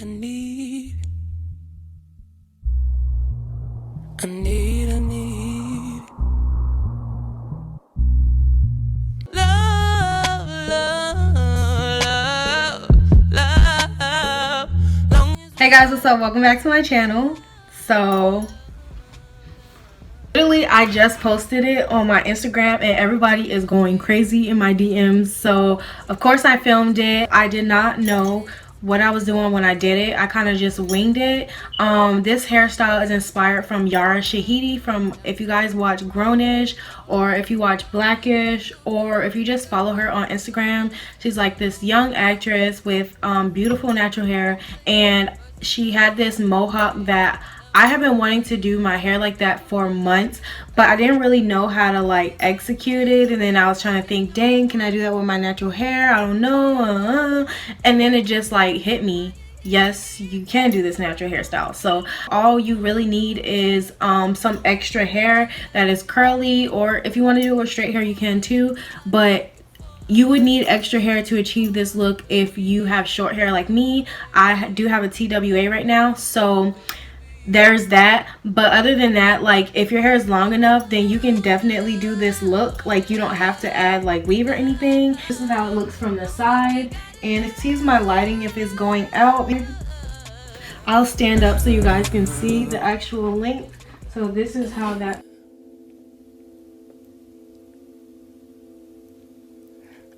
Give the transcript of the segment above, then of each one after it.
I need. I need love, love, love, love. Hey guys, what's up? Welcome back to my channel. So literally I just posted it on my Instagram and everybody is going crazy in my DMs. So of course I filmed it. I did not know what I was doing when I did it. I kind of just winged it. This hairstyle is inspired from Yara Shahidi from, if you guys watch Grownish or if you watch Blackish or if you just follow her on Instagram. She's like this young actress with beautiful natural hair, and she had this mohawk that I have been wanting to do my hair like that for months, but I didn't really know how to like execute it. And then I was trying to think, dang, can I do that with my natural hair? I don't know. And then it just like hit me, yes, you can do this natural hairstyle. So all you really need is some extra hair that is curly, or if you want to do it with straight hair you can too, but you would need extra hair to achieve this look if you have short hair like me. I do have a TWA right now, so there's that. But other than that, like if your hair is long enough, then you can definitely do this look. Like you don't have to add like weave or anything. This is how it looks from the side, and excuse my lighting if it's going out. I'll stand up so you guys can see the actual length. So this is how that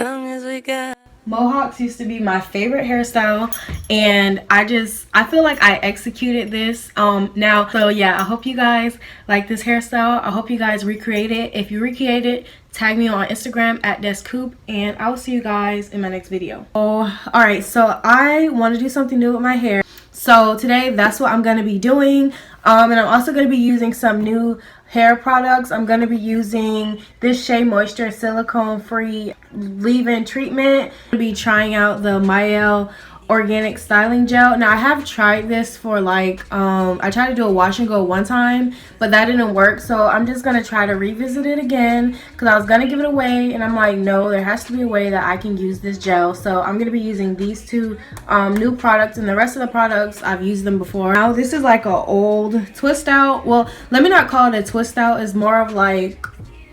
Long as we got. mohawks used to be my favorite hairstyle, and I feel like I executed this now. So yeah, I hope you guys like this hairstyle. I hope you guys recreate it. If you recreate it, tag me on Instagram at @descoop, and I'll see you guys in my next video. Oh, all right, so I want to do something new with my hair. So today that's what I'm going to be doing, and I'm also going to be using some new hair products. I'm going to be using this Shea Moisture silicone free leave-in treatment. I'm going to be trying out the Mael organic styling gel. Now I have tried this for like I tried to do a wash and go one time, but that didn't work. So I'm just gonna try to revisit it again because I was gonna give it away, and I'm like, no, there has to be a way that I can use this gel. So I'm gonna be using these two new products, and the rest of the products I've used them before. Now this is like a old twist out. Well, let me not call it a twist out. It's more of like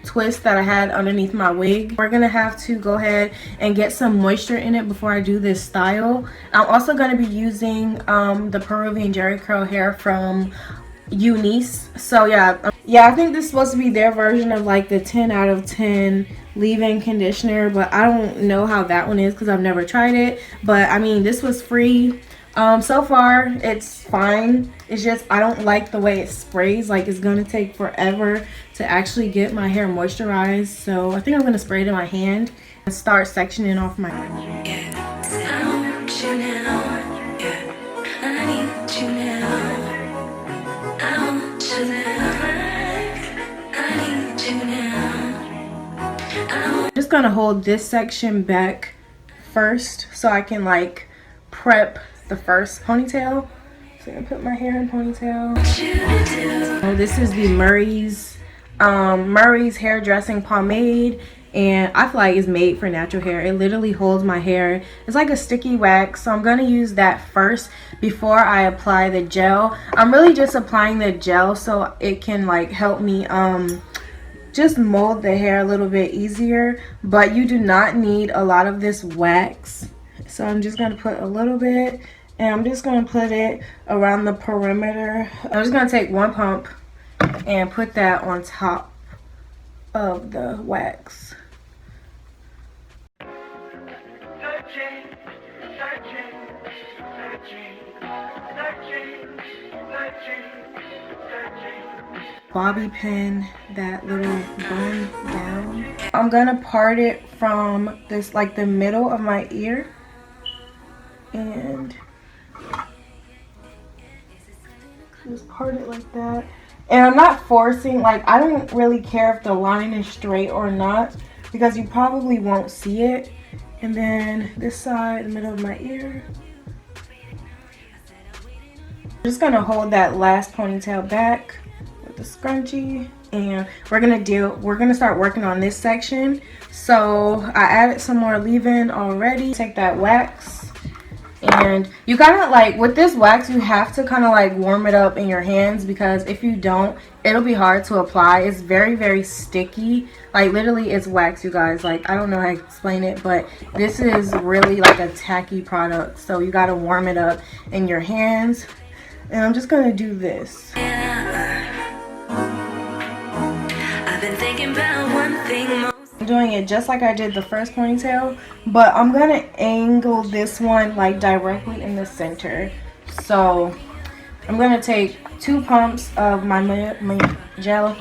twist that I had underneath my wig. We're gonna have to go ahead and get some moisture in it before I do this style. I'm also gonna be using the Peruvian Jerry Curl hair from Unice. So yeah, I think this is supposed to be their version of like the 10 out of 10 leave-in conditioner, but I don't know how that one is because I've never tried it. But I mean, this was free. So far it's fine. It's just I don't like the way it sprays. Like it's gonna take forever to actually get my hair moisturized. So I think I'm gonna spray it in my hand and start sectioning off my hair. I'm just gonna hold this section back first so I can like prep the first ponytail. So I'm gonna put my hair in ponytail. Oh, this is the Murray's hair dressing pomade, and I feel like it's made for natural hair. It literally holds my hair. It's like a sticky wax, so I'm gonna use that first before I apply the gel. I'm really just applying the gel so it can like help me just mold the hair a little bit easier, but you do not need a lot of this wax. So I'm just gonna put a little bit, and I'm just gonna put it around the perimeter. I'm just gonna take one pump and put that on top of the wax. Bobby pin that little bun down. I'm gonna part it from this, like the middle of my ear, and just part it like that. And I'm not forcing, like I don't really care if the line is straight or not because you probably won't see it. And then this side, the middle of my ear. I'm just gonna hold that last ponytail back with the scrunchie, and we're gonna start working on this section. So I added some more leave-in already. Take that wax And you gotta, like, with this wax, you have to kind of like warm it up in your hands, because if you don't, it'll be hard to apply. It's very, very sticky. Like, literally, it's wax, you guys. Like, I don't know how to explain it, but this is really like a tacky product. So you gotta warm it up in your hands. And I'm just gonna do this. I've been thinking about one thing. I'm doing it just like I did the first ponytail, but I'm gonna angle this one like directly in the center. So I'm gonna take 2 pumps of my gel.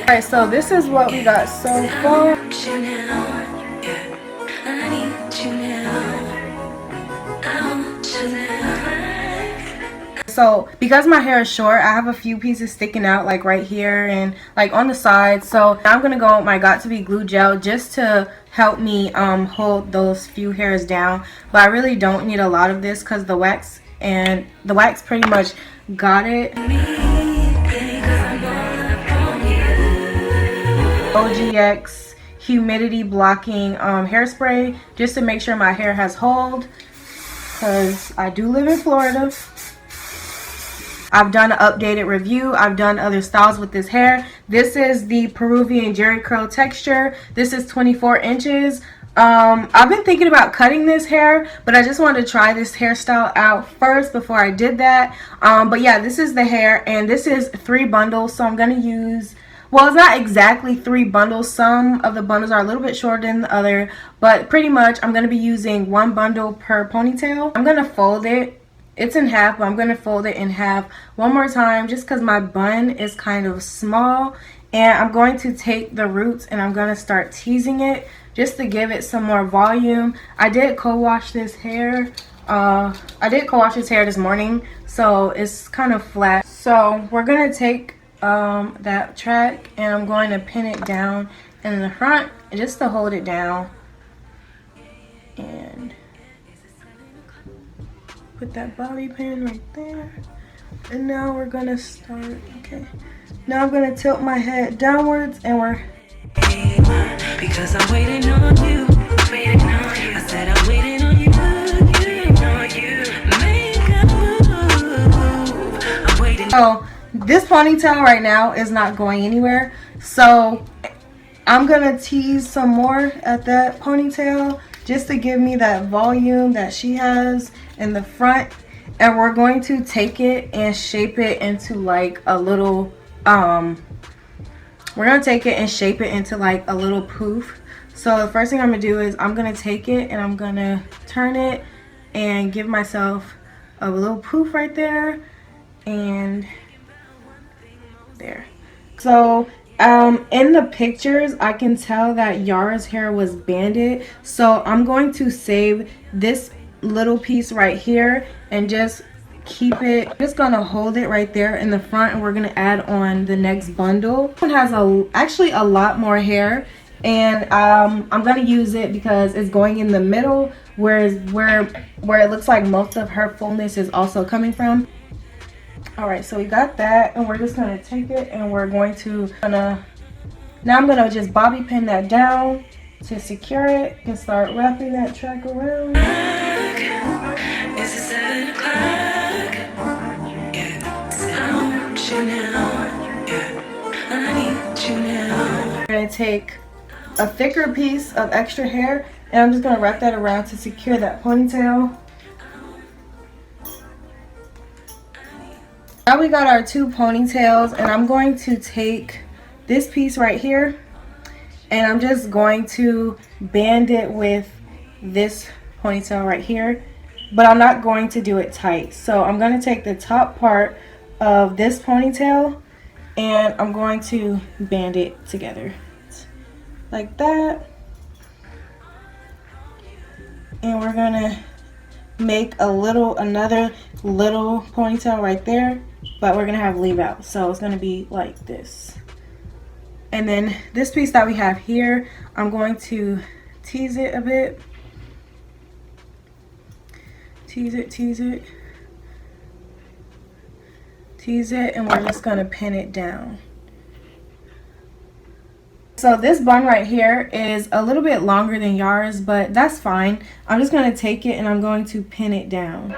Alright, so this is what we got so far. So because my hair is short, I have a few pieces sticking out like right here and like on the side. So now I'm gonna go with my Got To Be glue gel just to help me hold those few hairs down. But I really don't need a lot of this because the wax pretty much got it. OGX humidity blocking hairspray just to make sure my hair has hold, because I do live in Florida. I've done an updated review. I've done other styles with this hair. This is the Peruvian Jerry Curl texture. This is 24 inches. I've been thinking about cutting this hair, but I just wanted to try this hairstyle out first before I did that. But yeah, this is the hair, and this is 3 bundles, so I'm gonna use, well, it's not exactly 3 bundles. Some of the bundles are a little bit shorter than the other, but pretty much I'm going to be using 1 bundle per ponytail. I'm going to fold it. It's in half, but I'm going to fold it in half one more time just because my bun is kind of small. And I'm going to take the roots and I'm going to start teasing it just to give it some more volume. I did co-wash this hair. This morning, so it's kind of flat. So we're going to take that track and I'm going to pin it down in the front just to hold it down, and put that bobby pin right there. And now we're gonna start. Okay, now I'm gonna tilt my head downwards and we're because I'm waiting on you, waiting on you. I said I'm waiting on you, make a move. I'm waiting. Oh, this ponytail right now is not going anywhere, so I'm gonna tease some more at that ponytail just to give me that volume that she has in the front. And we're going to take it and shape it into like a little poof. So the first thing I'm gonna do is I'm gonna take it and I'm gonna turn it and give myself a little poof right there and there. So in the pictures I can tell that Yara's hair was banded, so I'm going to save this little piece right here and just keep it, just gonna hold it right there in the front, and we're gonna add on the next bundle. This one has actually a lot more hair, and I'm gonna use it because it's going in the middle where it looks like most of her fullness is also coming from. Alright, so we got that, and we're just going to take it and we're going to, now I'm going to just bobby pin that down to secure it and start wrapping that track around. It's 7 o'clock. Yeah, I want you now. Yeah, I need you now. I'm going to take a thicker piece of extra hair and I'm just going to wrap that around to secure that ponytail. Now we got our 2 ponytails, and I'm going to take this piece right here and I'm just going to band it with this ponytail right here, but I'm not going to do it tight. So I'm going to take the top part of this ponytail and I'm going to band it together like that, and we're gonna make another little ponytail right there, but we're gonna have leave out, so it's gonna be like this. And then this piece that we have here, I'm going to tease it a bit. Tease it, tease it, tease it, and we're just gonna pin it down. So this bun right here is a little bit longer than yours, but that's fine. I'm just gonna take it and I'm going to pin it down.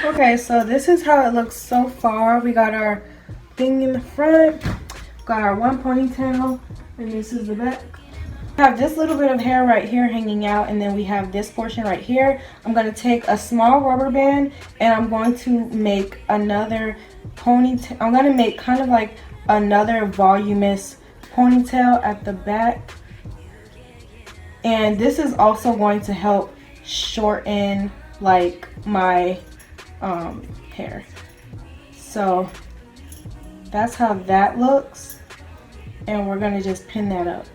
Okay, so this is how it looks so far. We got our thing in the front, got our one ponytail, and this is the back. We have this little bit of hair right here hanging out, and then we have this portion right here. I'm going to take a small rubber band and I'm going to make another ponytail. I'm going to make kind of like another voluminous ponytail at the back. And this is also going to help shorten like my hair. So that's how that looks, and we're going to just pin that up.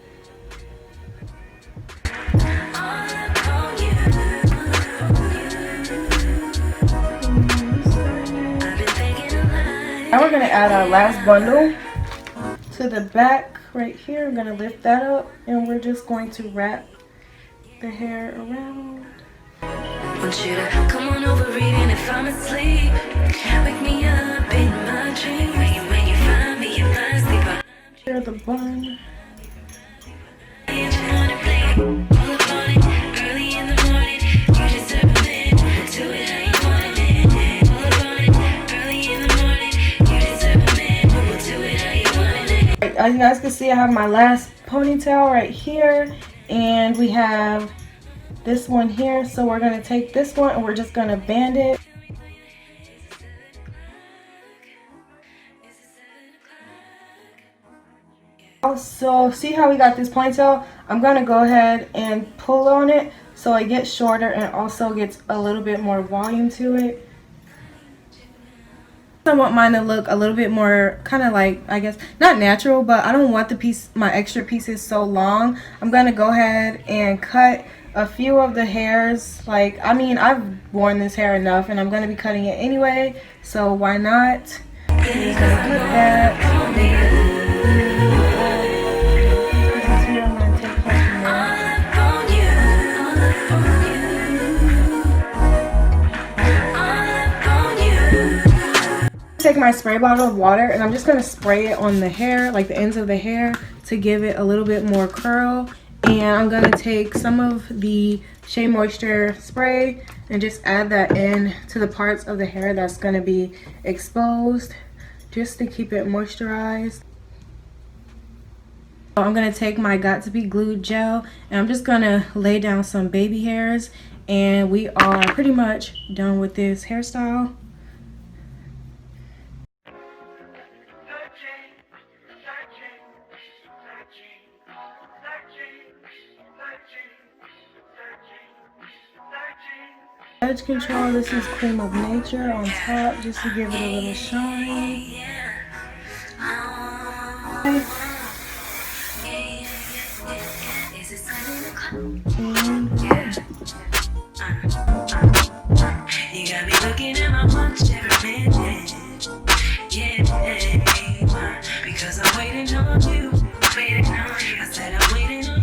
Now we're going to add our last bundle to the back right here. I'm going to lift that up, and we're just going to wrap the hair around. Want you to come on over even if I'm asleep. Wake me up in my dreams. When you find me in my sleep. Here the bun. As you guys can see, I have my last ponytail right here, and we have this one here. So we're going to take this one and we're just going to band it. So see how we got this ponytail? I'm going to go ahead and pull on it so it gets shorter and also gets a little bit more volume to it. I want mine to look a little bit more kind of like, I guess, not natural, but I don't want my extra pieces so long. I'm going to go ahead and cut a few of the hairs. Like, I mean, I've worn this hair enough and I'm going to be cutting it anyway, so why not? I'm just going to cut that. Take my spray bottle of water and I'm just going to spray it on the hair, like the ends of the hair, to give it a little bit more curl. And I'm going to take some of the Shea Moisture spray and just add that in to the parts of the hair that's going to be exposed, just to keep it moisturized. So I'm going to take my Got To Be Glued gel and I'm just going to lay down some baby hairs, and we are pretty much done with this hairstyle. Edge control, this is Cream of Nature on top just to give it a little shine. You got me looking at my watch every minute. Yeah, because I'm waiting on you. I said I'm waiting on you.